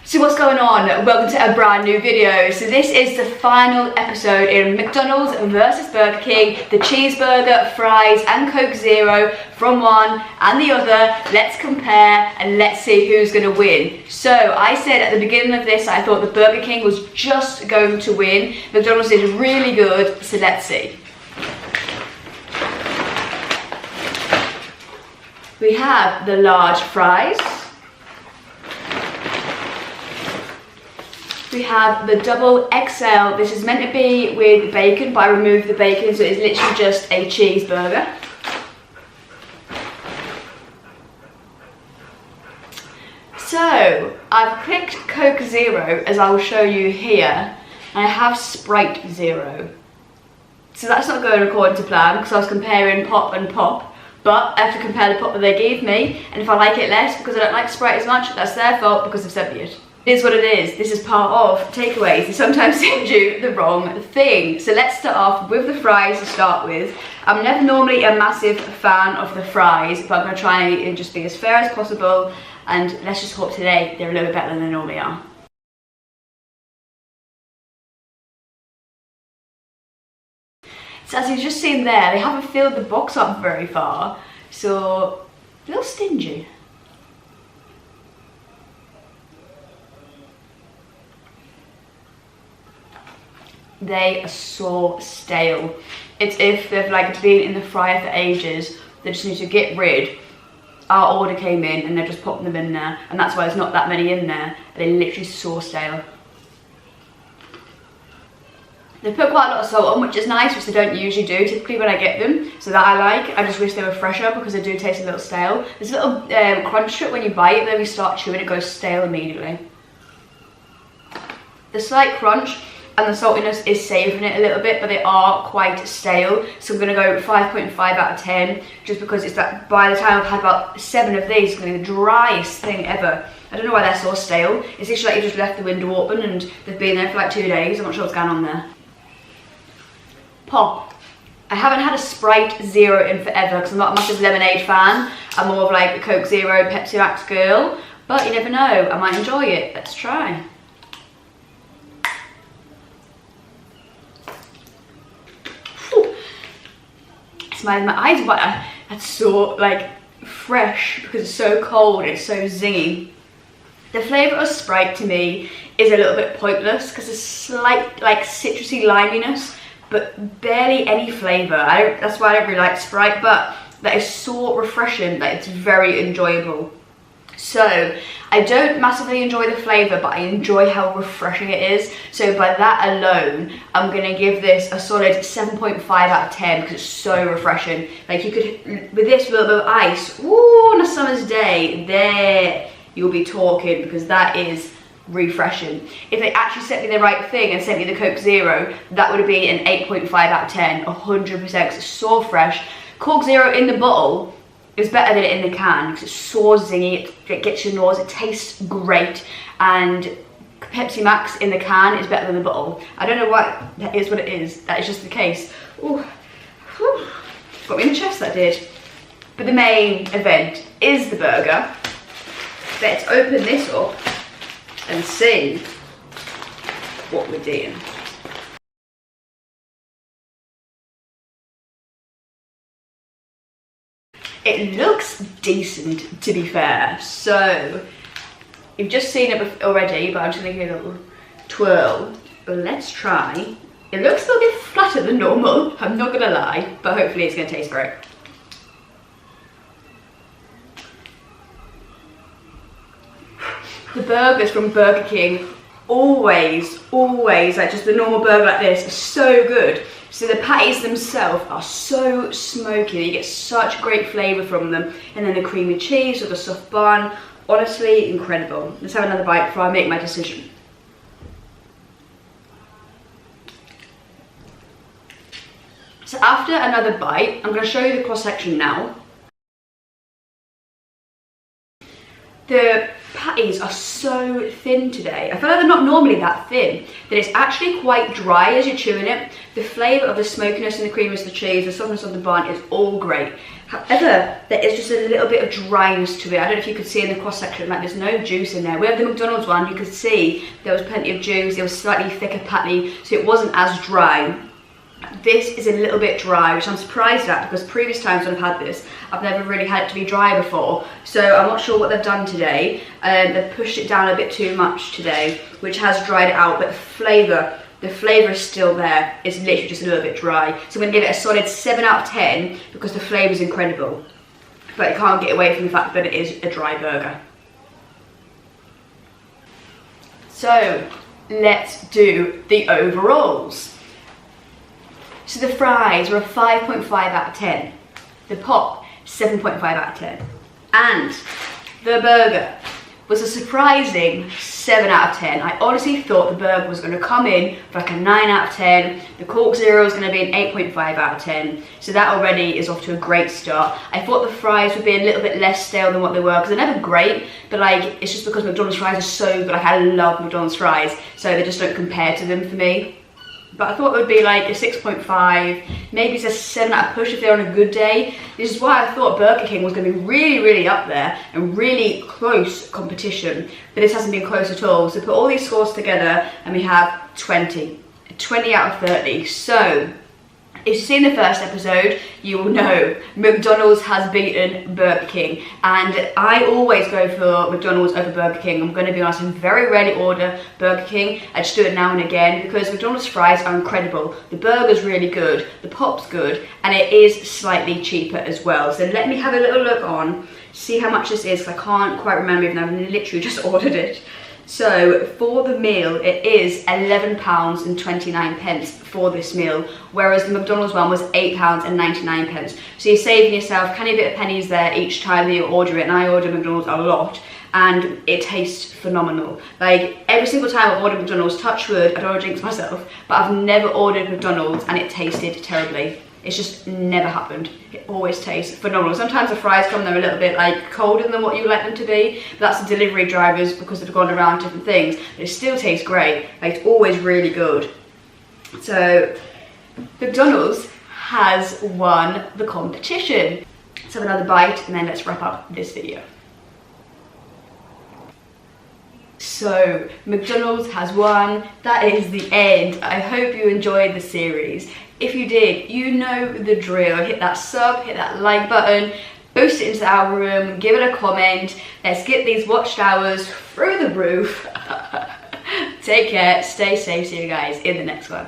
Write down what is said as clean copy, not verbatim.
So what's going on? Welcome to a brand new video. So this is the final episode in McDonald's versus Burger King. The cheeseburger, fries and Coke Zero from one and the other. Let's compare and let's see who's going to win. So I said at the beginning of this I thought the Burger King was just going to win. McDonald's is really good, so let's see. We have the large fries. We have the double XL. This is meant to be with bacon, but I removed the bacon, so it's literally just a cheeseburger. So I've clicked Coke Zero, as I will show you here, and I have Sprite Zero. So that's not going according to plan because I was comparing pop and pop, but I have to compare the pop that they gave me, and if I like it less because I don't like Sprite as much, that's their fault because they've sent me it. It is what it is. This is part of takeaways. They sometimes send you the wrong thing. So let's start off with the fries to start with. I'm never normally a massive fan of the fries, but I'm going to try and just be as fair as possible, and let's just hope today they're a little bit better than they normally are. So as you've just seen there, they haven't filled the box up very far, so a little stingy. They are so stale. It's if they've like been in the fryer for ages. They just need to get rid. Our order came in and they're just popping them in there, and that's why there's not that many in there. They're literally so stale. They put quite a lot of salt on, which is nice, which they don't usually do typically when I get them, so that I like. I just wish they were fresher because they do taste a little stale. There's a little crunch to it when you bite it, then when you start chewing it goes stale immediately. The slight crunch and the saltiness is savouring it a little bit, but they are quite stale. So I'm going to go 5.5 out of 10, just because it's that by the time I've had about 7 of these, it's going to be the driest thing ever. I don't know why they're so stale. It's literally like you just left the window open and they've been there for like 2 days. I'm not sure what's going on there. Pop. I haven't had a Sprite Zero in forever because I'm not a massive lemonade fan. I'm more of like a Coke Zero, Pepsi Max girl. But you never know, I might enjoy it. Let's try. My eyes water. That's so like fresh because it's so cold, it's so zingy. The flavour of Sprite to me is a little bit pointless because there's slight like citrusy liminess, but barely any flavour. That's why I don't really like Sprite, but that is so refreshing that it's very enjoyable. So I don't massively enjoy the flavour, but I enjoy how refreshing it is. So by that alone, I'm going to give this a solid 7.5 out of 10 because it's so refreshing. Like you could, with this little bit of ice, ooh, on a summer's day, there you'll be talking because that is refreshing. If they actually sent me the right thing and sent me the Coke Zero, that would be an 8.5 out of 10, 100%, because it's so fresh. Coke Zero in the bottle is better than it in the can because it's so zingy, it gets your nose, it tastes great, and Pepsi Max in the can is better than the bottle. I don't know why, that is what it is, that is just the case. Ooh. Whew. Got me in the chest, that did. But the main event is the burger. Let's open this up and see what we're doing. It looks decent, to be fair. So you've just seen it already, but I'm just going to give it a little twirl. But let's try. It looks a little bit flatter than normal, I'm not going to lie, but hopefully it's going to taste great. The burgers from Burger King, always, like just the normal burger like this, are so good. So the patties themselves are so smoky, you get such great flavour from them, and then the creamy cheese or the soft bun, honestly incredible. Let's have another bite before I make my decision. So after another bite, I'm going to show you the cross section now. The patties are so thin today. I feel like they're not normally that thin, that it's actually quite dry as you're chewing it. The flavour of the smokiness and the creaminess of the cheese, the softness of the bun is all great. However, there is just a little bit of dryness to it. I don't know if you could see in the cross section, like there's no juice in there. We have the McDonald's one, you could see there was plenty of juice, it was slightly thicker patty, so it wasn't as dry. This is a little bit dry, which I'm surprised at because previous times when I've had this, I've never really had it to be dry before. So I'm not sure what they've done today. They've pushed it down a bit too much today, which has dried it out, but the flavour is still there. It's literally just a little bit dry. So I'm going to give it a solid 7 out of 10 because the flavour is incredible. But I can't get away from the fact that it is a dry burger. So let's do the overalls. So the fries were a 5.5 out of 10. The pop, 7.5 out of 10. And the burger was a surprising 7 out of 10. I honestly thought the burger was going to come in for like a 9 out of 10. The Coke Zero was going to be an 8.5 out of 10. So that already is off to a great start. I thought the fries would be a little bit less stale than what they were because they're never great, but like it's just because McDonald's fries are so good. Like I love McDonald's fries, so they just don't compare to them for me. But I thought it would be like a 6.5, maybe it's a 7 out of push if they're on a good day. This is why I thought Burger King was going to be really, really up there and really close competition. But this hasn't been close at all. So put all these scores together and we have 20. 20 out of 30. So if you've seen the first episode, you will know McDonald's has beaten Burger King. And I always go for McDonald's over Burger King. I'm going to be honest, I very rarely order Burger King. I just do it now and again because McDonald's fries are incredible. The burger's really good, the pop's good, and it is slightly cheaper as well. So let me have a little look on, see how much this is, because I can't quite remember even though I've literally just ordered it. So for the meal, it is £11.29 for this meal, whereas the McDonald's one was £8.99. So you're saving yourself a tiny bit of pennies there each time that you order it, and I order McDonald's a lot, and it tastes phenomenal. Like every single time I've ordered McDonald's, touch wood, I don't want to jinx myself, but I've never ordered McDonald's and it tasted terribly. It's just never happened. It always tastes phenomenal. Sometimes the fries come, they're a little bit like colder than what you like them to be, but that's the delivery drivers because they've gone around different things. But it still tastes great. Like it's always really good. So McDonald's has won the competition. Let's have another bite and then let's wrap up this video. So McDonald's has won. That is the end. I hope you enjoyed the series. If you did, you know the drill. Hit that sub, hit that like button, post it into the algorithm, give it a comment. Let's get these watched hours through the roof. Take care, stay safe, see you guys in the next one.